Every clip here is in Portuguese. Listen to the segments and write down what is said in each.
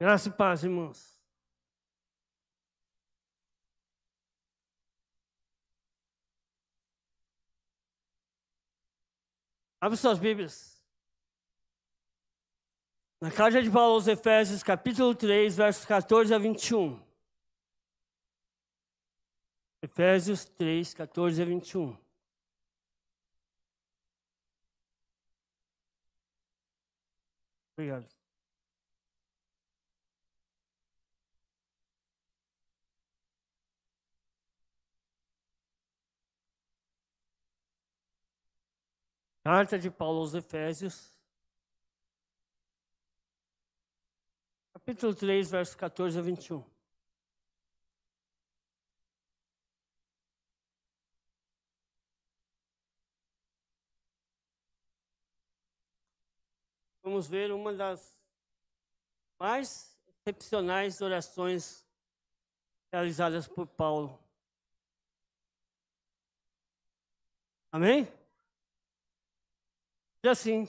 Graça e paz, irmãos. Abre suas Bíblias. Na carta de Paulo aos Efésios, capítulo 3, versos 14 a 21. Efésios 3, 14 a 21. Obrigado. Carta de Paulo aos Efésios, capítulo 3, versos 14 a 21. Vamos ver uma das mais excepcionais orações realizadas por Paulo. Amém? E assim,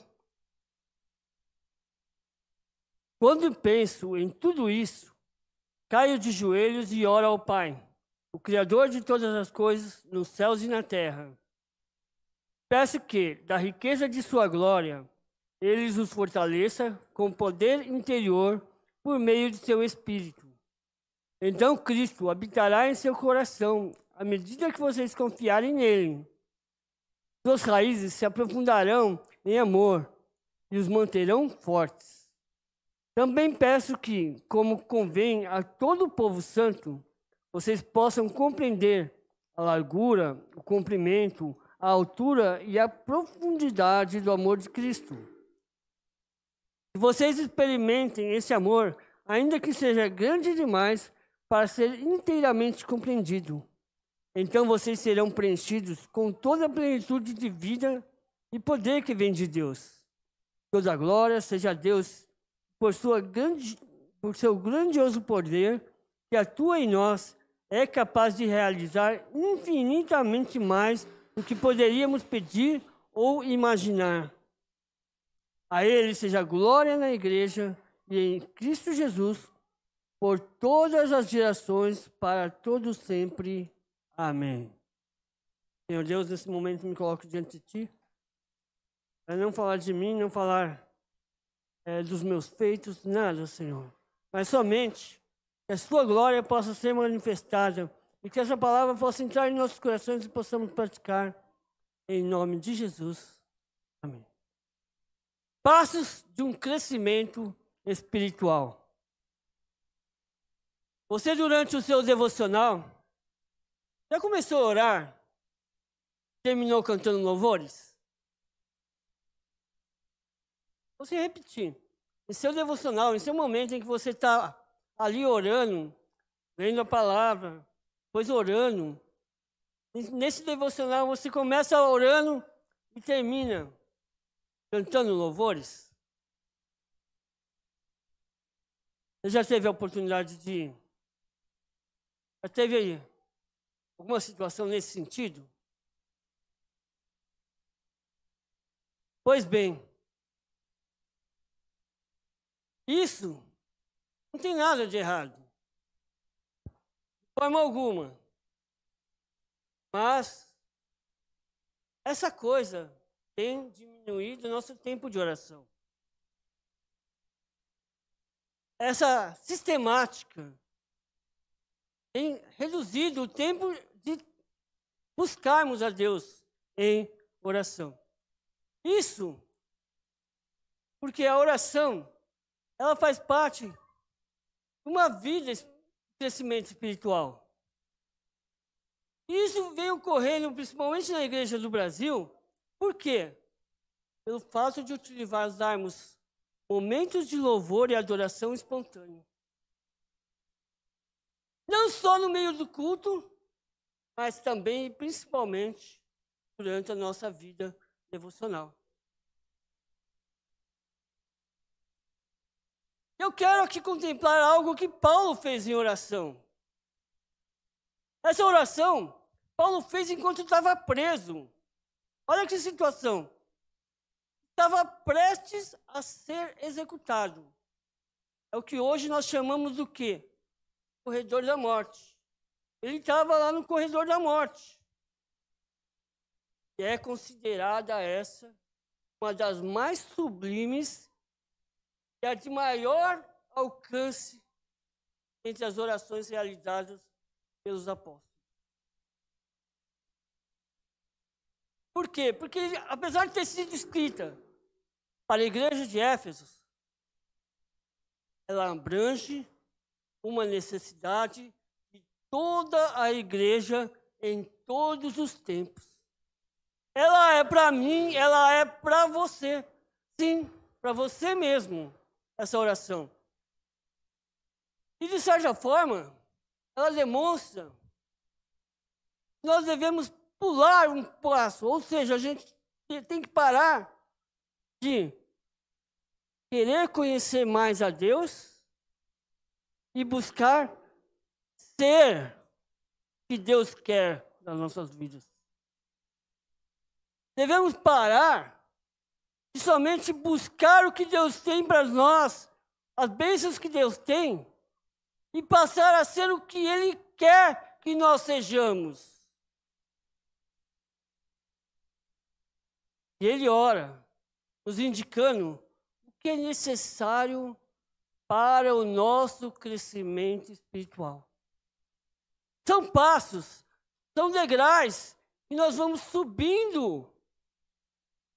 quando penso em tudo isso, caio de joelhos e oro ao Pai, o Criador de todas as coisas, nos céus e na terra. Peço que, da riqueza de sua glória, Ele os fortaleça com poder interior por meio de seu Espírito. Então Cristo habitará em seu coração, à medida que vocês confiarem nele. Suas raízes se aprofundarão em amor e os manterão fortes. Também peço que, como convém a todo o povo santo, vocês possam compreender a largura, o comprimento, a altura e a profundidade do amor de Cristo. Que vocês experimentem esse amor, ainda que seja grande demais para ser inteiramente compreendido. Então vocês serão preenchidos com toda a plenitude de vida e poder que vem de Deus. Toda a glória seja a Deus por seu grandioso poder que atua em nós, é capaz de realizar infinitamente mais do que poderíamos pedir ou imaginar. A Ele seja glória na Igreja e em Cristo Jesus, por todas as gerações, para todos sempre. Amém. Senhor Deus, nesse momento me coloco diante de Ti, para não falar de mim, não falar dos meus feitos, nada, Senhor. Mas somente que a Sua glória possa ser manifestada e que essa palavra possa entrar em nossos corações e possamos praticar em nome de Jesus. Amém. Passos de um crescimento espiritual. Você, durante o seu devocional, já começou a orar? Terminou cantando louvores? Você repetir. Em seu devocional, em seu momento em que você está ali orando, lendo a palavra, depois orando. Nesse devocional você começa orando e termina cantando louvores. Você já teve a oportunidade de... Já teve aí alguma situação nesse sentido? Pois bem, isso não tem nada de errado, de forma alguma. Mas essa coisa tem diminuído o nosso tempo de oração. Essa sistemática tem reduzido o tempo de buscarmos a Deus em oração. Isso porque a oração, ela faz parte de uma vida de crescimento espiritual. Isso vem ocorrendo principalmente na Igreja do Brasil. Por quê? Pelo fato de utilizarmos momentos de louvor e adoração espontâneo. Não só no meio do culto, mas também e principalmente durante a nossa vida devocional. Eu quero aqui contemplar algo que Paulo fez em oração. Essa oração, Paulo fez enquanto estava preso. Olha que situação. Estava prestes a ser executado. É o que hoje nós chamamos do quê? Corredor da morte. Ele estava lá no corredor da morte. E é considerada essa uma das mais sublimes e a de maior alcance entre as orações realizadas pelos apóstolos. Por quê? Porque, apesar de ter sido escrita para a igreja de Éfeso, ela abrange uma necessidade de toda a igreja em todos os tempos. Ela é para mim, ela é para você. Sim, para você mesmo, essa oração. E, de certa forma, ela demonstra que nós devemos pular um passo, ou seja, a gente tem que parar de querer conhecer mais a Deus e buscar ser o que Deus quer nas nossas vidas. Devemos parar de somente buscar o que Deus tem para nós, as bênçãos que Deus tem, e passar a ser o que Ele quer que nós sejamos. E Ele ora, nos indicando o que é necessário para o nosso crescimento espiritual. São passos, são degraus, e nós vamos subindo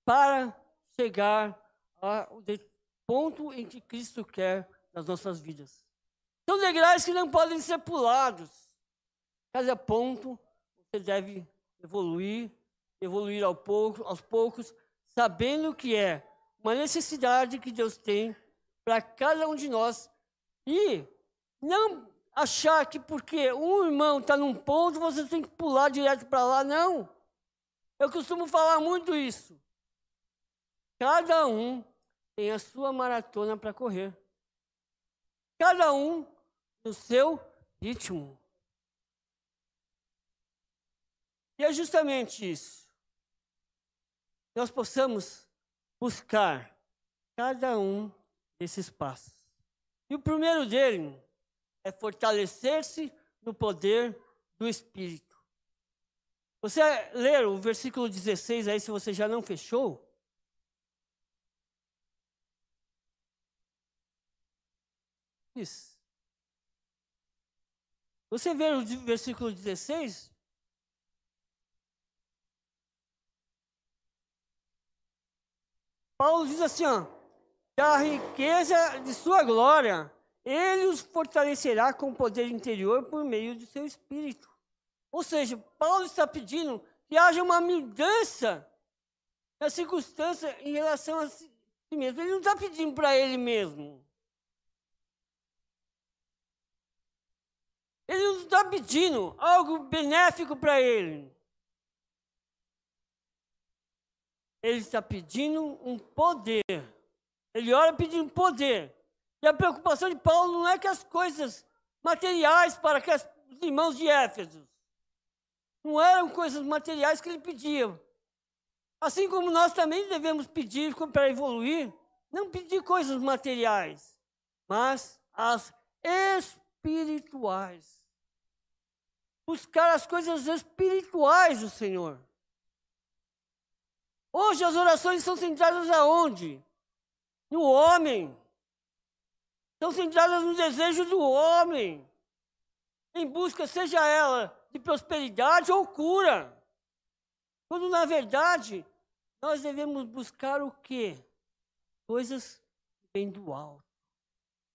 para chegar ao ponto em que Cristo quer nas nossas vidas. São degraus que não podem ser pulados. Cada ponto você deve evoluir aos poucos, sabendo que é uma necessidade que Deus tem para cada um de nós. E não achar que porque um irmão está num ponto, você tem que pular direto para lá. Não. Eu costumo falar muito isso. Cada um tem a sua maratona para correr. Cada um no seu ritmo. E é justamente isso. Nós possamos buscar cada um desses passos. E o primeiro dele é fortalecer-se no poder do Espírito. Você ler o versículo 16 aí, se você já não fechou. Isso. Você vê o versículo 16? Paulo diz assim, ó, que a riqueza de sua glória, ele os fortalecerá com poder interior por meio de seu Espírito. Ou seja, Paulo está pedindo que haja uma mudança na circunstância em relação a si mesmo. Ele não está pedindo para ele mesmo. Ele não está pedindo algo benéfico para ele. Ele está pedindo um poder. Ele ora pedindo poder. E a preocupação de Paulo não é que as coisas materiais para que os irmãos de Éfeso. Não eram coisas materiais que ele pedia. Assim como nós também devemos pedir para evoluir, não pedir coisas materiais, mas as espirituais. Buscar as coisas espirituais do Senhor. Hoje as orações são centradas aonde? No homem. São centradas no desejo do homem. Em busca, seja ela de prosperidade ou cura. Quando, na verdade, nós devemos buscar o quê? Coisas que vêm do alto.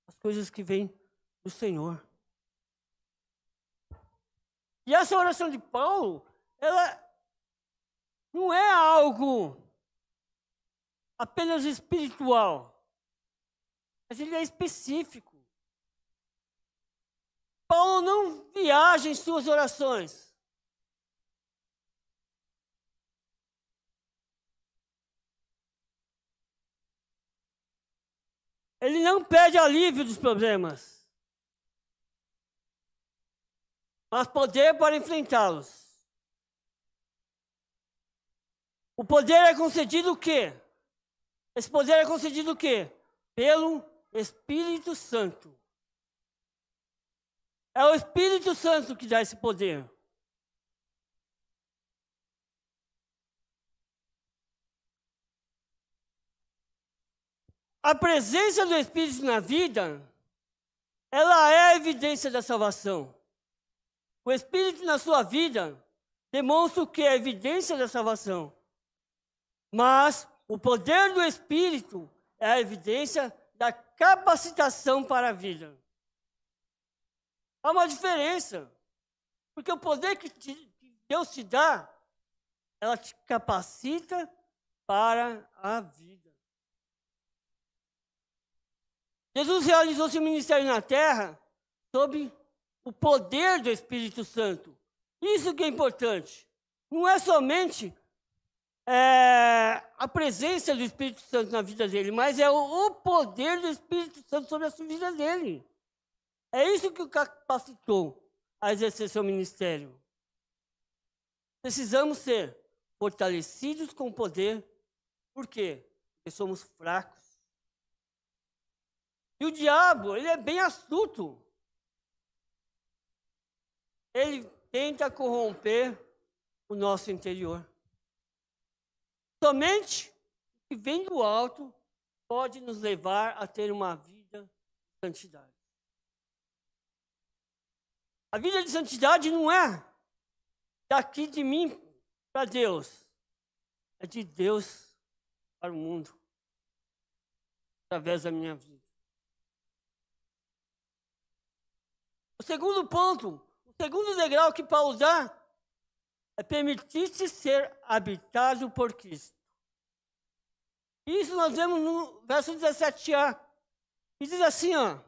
As coisas que vêm do Senhor. E essa oração de Paulo, ela não é algo apenas espiritual, mas ele é específico. Paulo não viaja em suas orações. Ele não pede alívio dos problemas, mas poder para enfrentá-los. O poder é concedido o quê? Esse poder é concedido o quê? Pelo Espírito Santo. É o Espírito Santo que dá esse poder. A presença do Espírito na vida, ela é a evidência da salvação. O Espírito na sua vida demonstra o que é a evidência da salvação. Mas o poder do Espírito é a evidência da capacitação para a vida. Há uma diferença. Porque o poder que Deus te dá, ela te capacita para a vida. Jesus realizou seu ministério na terra sob o poder do Espírito Santo. Isso que é importante. Não é somente a presença do Espírito Santo na vida dele, mas é o poder do Espírito Santo sobre a vida dele. É isso que o capacitou a exercer seu ministério. Precisamos ser fortalecidos com o poder. Por quê? Porque somos fracos. E o diabo, ele é bem astuto. Ele tenta corromper o nosso interior. Somente o que vem do alto pode nos levar a ter uma vida de santidade. A vida de santidade não é daqui de mim para Deus. É de Deus para o mundo. Através da minha vida. O segundo ponto, o segundo degrau que Paulo dá, é permitir-se ser habitado por Cristo. Isso nós vemos no verso 17a. E diz assim, ó.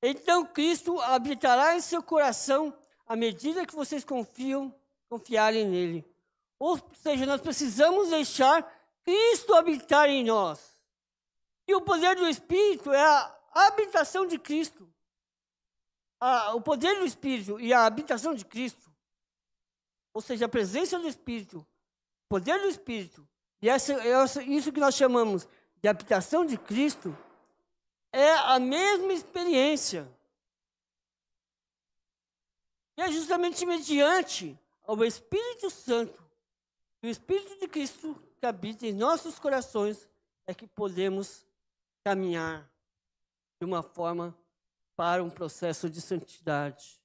Então Cristo habitará em seu coração à medida que vocês confiarem nele. Ou seja, nós precisamos deixar Cristo habitar em nós. E o poder do Espírito é a habitação de Cristo. O poder do Espírito e a habitação de Cristo, ou seja, a presença do Espírito, o poder do Espírito, e isso que nós chamamos de habitação de Cristo, é a mesma experiência. E é justamente mediante ao Espírito Santo, o Espírito de Cristo que habita em nossos corações, é que podemos caminhar de uma forma para um processo de santidade.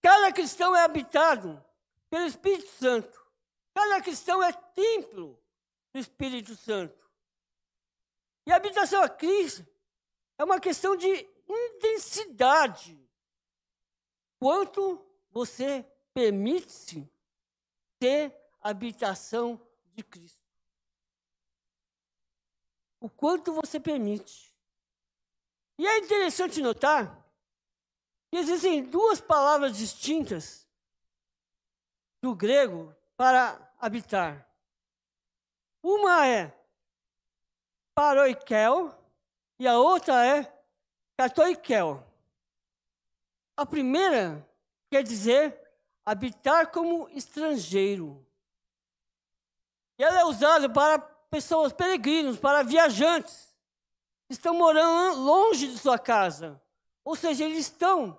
Cada cristão é habitado pelo Espírito Santo. Cada cristão é templo do Espírito Santo. E a habitação a Cristo é uma questão de intensidade. Quanto você permite-se ter habitação de Cristo? O quanto você permite. E é interessante notar que existem duas palavras distintas do grego para habitar. Uma é paroikel e a outra é katoikel. A primeira quer dizer habitar como estrangeiro. E ela é usada para pessoas peregrinos, para viajantes. Estão morando longe de sua casa. Ou seja, eles estão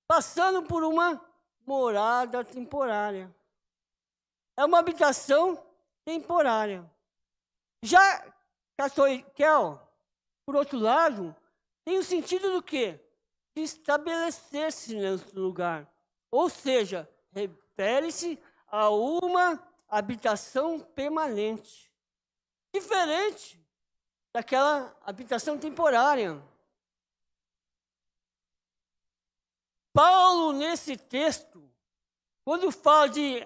passando por uma morada temporária. É uma habitação temporária. Já katoikel, por outro lado, tem o sentido do quê? De estabelecer-se nesse lugar. Ou seja, refere-se a uma habitação permanente. Diferente daquela habitação temporária. Paulo, nesse texto, quando fala de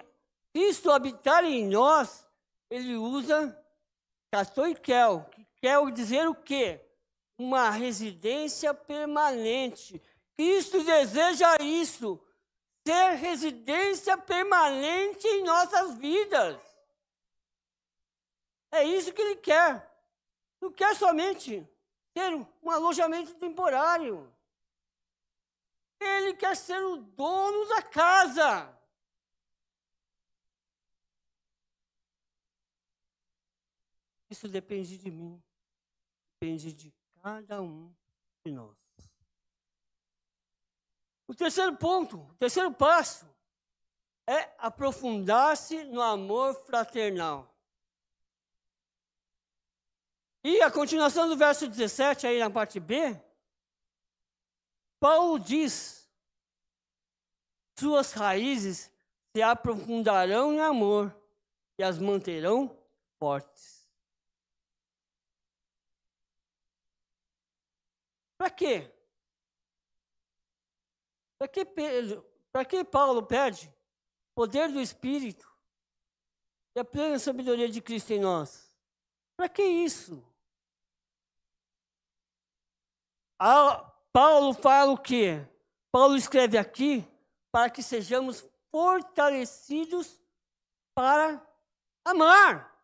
Cristo habitar em nós, ele usa katoikel, que quer dizer o quê? Uma residência permanente. Cristo deseja isso, ser residência permanente em nossas vidas. É isso que ele quer. Não quer somente ter um alojamento temporário. Ele quer ser o dono da casa. Isso depende de mim, depende de cada um de nós. O terceiro ponto, o terceiro passo, é aprofundar-se no amor fraternal. E a continuação do verso 17, aí na parte B, Paulo diz: suas raízes se aprofundarão em amor e as manterão fortes. Para quê? Para que Paulo pede poder do Espírito e a plena sabedoria de Cristo em nós? Para que isso? Paulo fala o quê? Paulo escreve aqui para que sejamos fortalecidos para amar.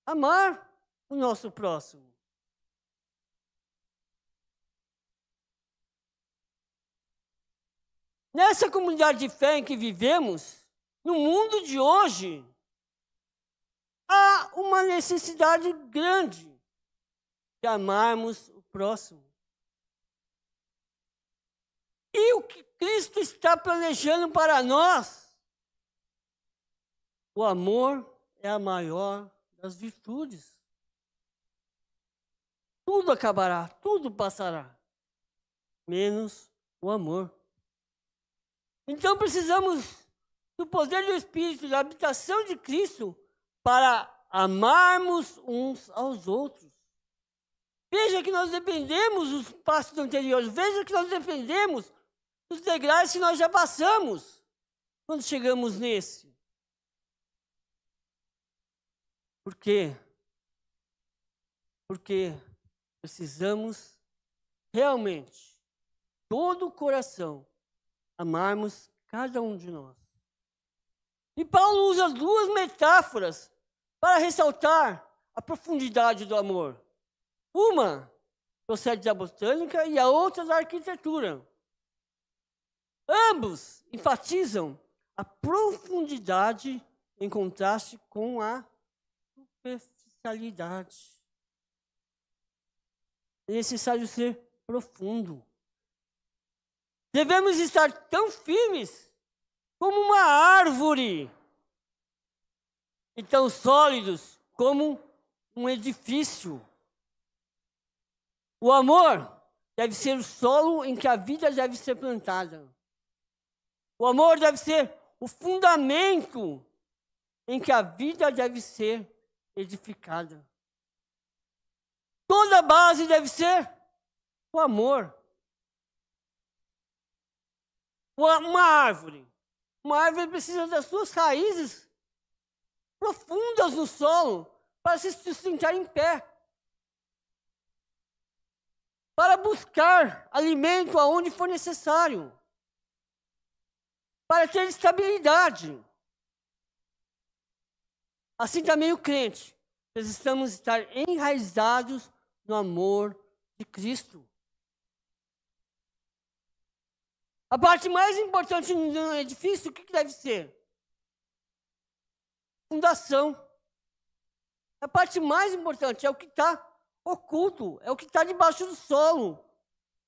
Amar o nosso próximo. Nessa comunidade de fé em que vivemos, no mundo de hoje, há uma necessidade grande de amarmos o próximo. E o que Cristo está planejando para nós? O amor é a maior das virtudes. Tudo acabará, tudo passará, menos o amor. Então precisamos do poder do Espírito, da habitação de Cristo, para amarmos uns aos outros. Veja que nós dependemos dos passos anteriores, veja que nós dependemos dos degraus que nós já passamos quando chegamos nesse. Por quê? Porque precisamos realmente, todo o coração, amarmos cada um de nós. E Paulo usa duas metáforas para ressaltar a profundidade do amor. Uma procede da botânica e a outra da arquitetura. Ambos enfatizam a profundidade em contraste com a superficialidade. É necessário ser profundo. Devemos estar tão firmes como uma árvore e tão sólidos como um edifício. O amor deve ser o solo em que a vida deve ser plantada. O amor deve ser o fundamento em que a vida deve ser edificada. Toda a base deve ser o amor. Uma árvore precisa das suas raízes profundas no solo para se sustentar em pé, para buscar alimento aonde for necessário, para ter estabilidade. Assim também o crente, precisamos estar enraizados no amor de Cristo. A parte mais importante no edifício, o que deve ser? Fundação. A parte mais importante é o que está oculto, é o que está debaixo do solo.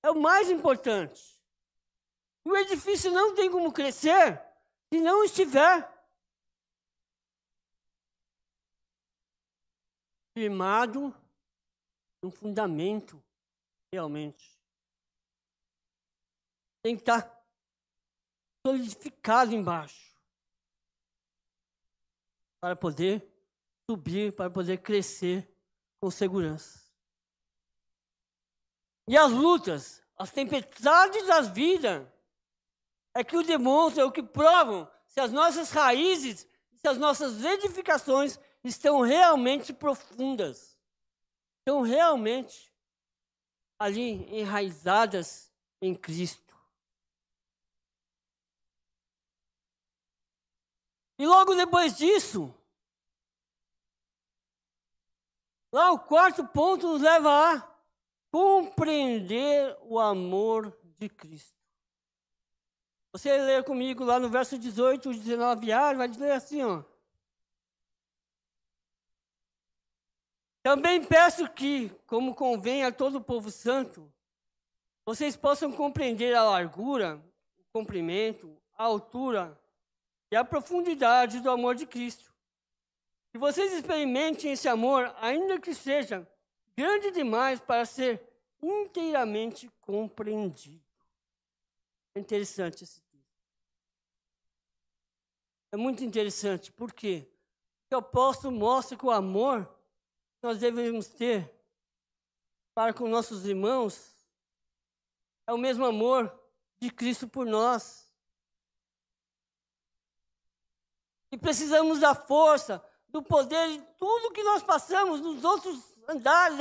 É o mais importante. E o edifício não tem como crescer se não estiver firmado no fundamento, realmente. Tem que estar solidificado embaixo para poder subir, para poder crescer com segurança. E as lutas, as tempestades da vida é que o demonstram, é o que provam se as nossas raízes, se as nossas edificações estão realmente profundas, estão realmente ali enraizadas em Cristo. E logo depois disso, lá o quarto ponto nos leva a compreender o amor de Cristo. Você lê comigo lá no verso 18, 19a, vai ler assim, ó. Também peço que, como convém a todo o povo santo, vocês possam compreender a largura, o comprimento, a altura e a profundidade do amor de Cristo. Que vocês experimentem esse amor, ainda que seja grande demais para ser inteiramente compreendido. É interessante esse texto. É muito interessante, por quê? Porque o apóstolo mostra que o amor que nós devemos ter para com nossos irmãos é o mesmo amor de Cristo por nós. E precisamos da força, do poder de tudo que nós passamos nos outros andares,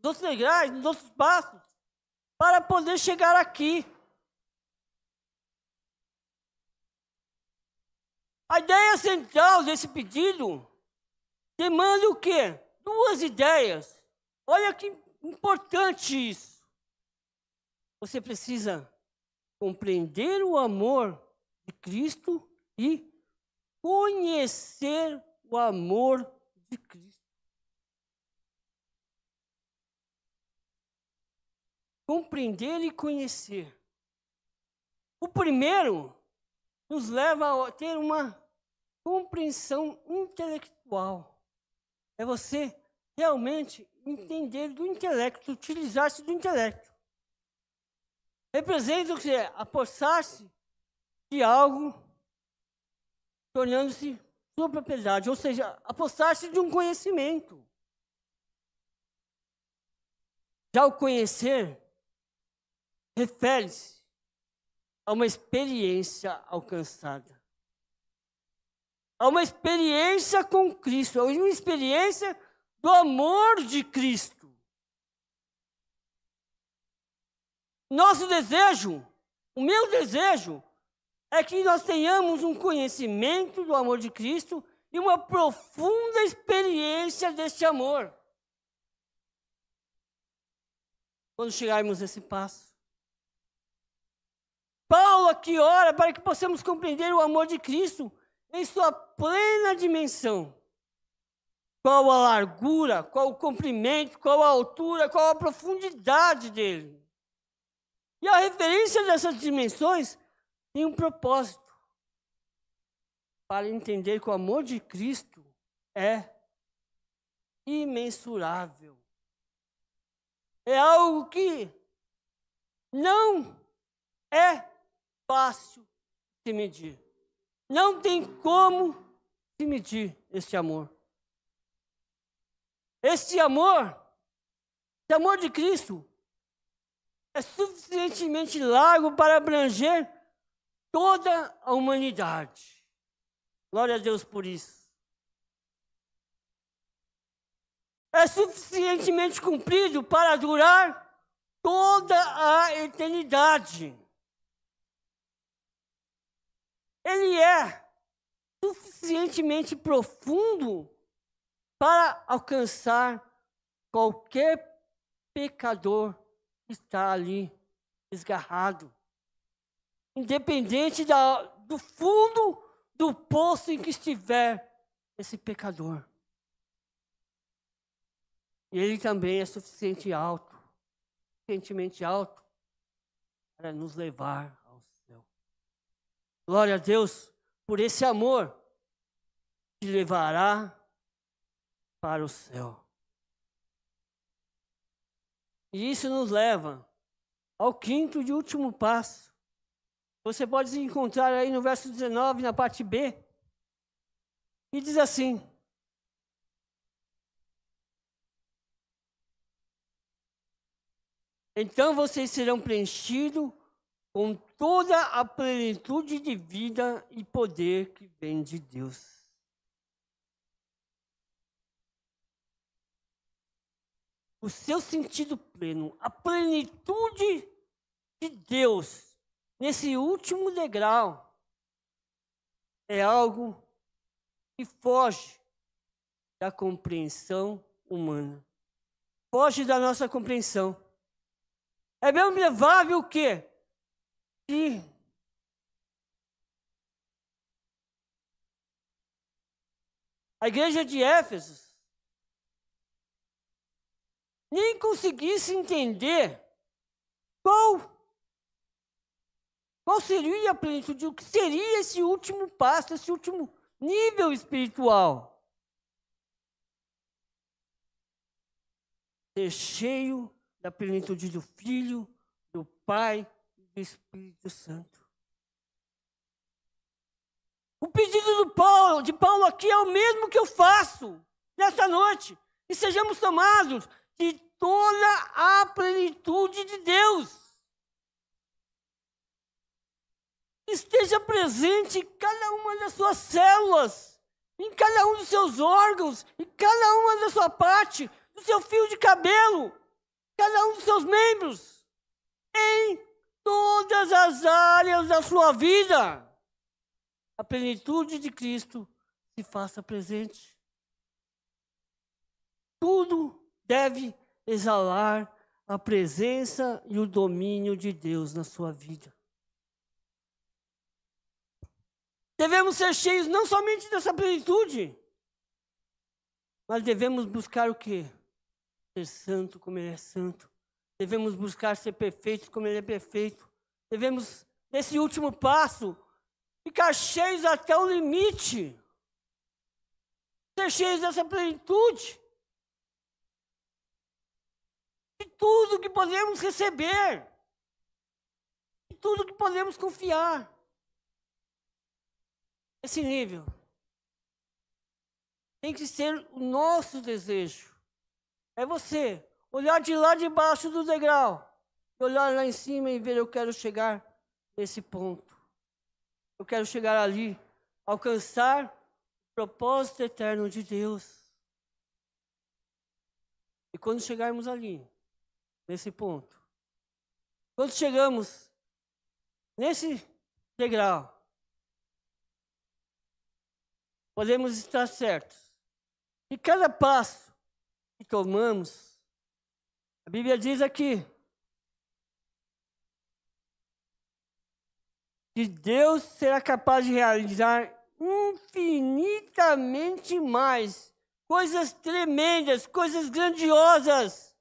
nos outros passos, para poder chegar aqui. A ideia central desse pedido demanda o quê? Duas ideias. Olha que importante isso. Você precisa compreender o amor de Cristo e conhecer o amor de Cristo. Compreender e conhecer. O primeiro nos leva a ter uma compreensão intelectual. É você realmente entender do intelecto, utilizar-se do intelecto. Representa o que é apossar-se de algo, tornando-se sua propriedade, ou seja, apossar-se de um conhecimento. Já o conhecer refere-se a uma experiência alcançada, a uma experiência com Cristo, a uma experiência do amor de Cristo. Nosso desejo, o meu desejo, é que nós tenhamos um conhecimento do amor de Cristo e uma profunda experiência deste amor. Quando chegarmos a esse passo. Paulo aqui ora para que possamos compreender o amor de Cristo em sua plena dimensão. Qual a largura, qual o comprimento, qual a altura, qual a profundidade dele. E a referência dessas dimensões tem um propósito. Para entender que o amor de Cristo é imensurável. É algo que não é fácil de medir. Não tem como se medir este amor. Este amor de Cristo, é suficientemente largo para abranger toda a humanidade. Glória a Deus por isso. É suficientemente comprido para durar toda a eternidade. Ele é suficientemente profundo para alcançar qualquer pecador que está ali desgarrado, independente do fundo do poço em que estiver esse pecador. E ele também é suficientemente alto para nos levar ao céu. Glória a Deus por esse amor que levará para o céu. E isso nos leva ao quinto e último passo. Você pode encontrar aí no verso 19, na parte B, e diz assim: então vocês serão preenchidos com toda a plenitude de vida e poder que vem de Deus. O seu sentido pleno, a plenitude de Deus, nesse último degrau, é algo que foge da compreensão humana. Foge da nossa compreensão. É bem provável que a igreja de Éfeso nem conseguisse entender qual seria a plenitude, o que seria esse último passo, esse último nível espiritual. Ser cheio da plenitude do Filho, do Pai e do Espírito Santo. O pedido de Paulo aqui é o mesmo que eu faço nessa noite. E sejamos tomados de toda a plenitude de Deus. Esteja presente em cada uma das suas células, em cada um dos seus órgãos, em cada uma da sua parte, do seu fio de cabelo, cada um dos seus membros, em todas as áreas da sua vida. A plenitude de Cristo se faça presente. Tudo deve exalar a presença e o domínio de Deus na sua vida. Devemos ser cheios não somente dessa plenitude, mas devemos buscar o quê? Ser santo como Ele é santo. Devemos buscar ser perfeitos como Ele é perfeito. Devemos, nesse último passo, ficar cheios até o limite. Ser cheios dessa plenitude. De tudo que podemos receber. De tudo que podemos confiar. Esse nível tem que ser o nosso desejo. É você olhar de lá de baixo do degrau, olhar lá em cima e ver, eu quero chegar nesse ponto. Eu quero chegar ali, alcançar o propósito eterno de Deus. E quando chegarmos ali, nesse ponto, quando chegamos nesse degrau, podemos estar certos. E cada passo que tomamos, a Bíblia diz aqui, que Deus será capaz de realizar infinitamente mais, coisas tremendas, coisas grandiosas,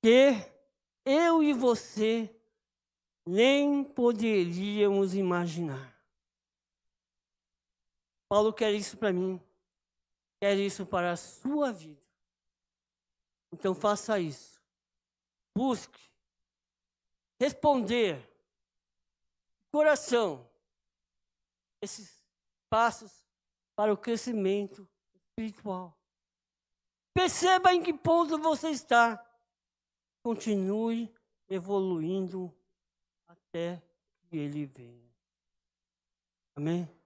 que eu e você nem poderíamos imaginar. Paulo quer isso para mim, quer isso para a sua vida. Então faça isso. Busque responder coração esses passos para o crescimento espiritual. Perceba em que ponto você está. Continue evoluindo até que Ele venha. Amém?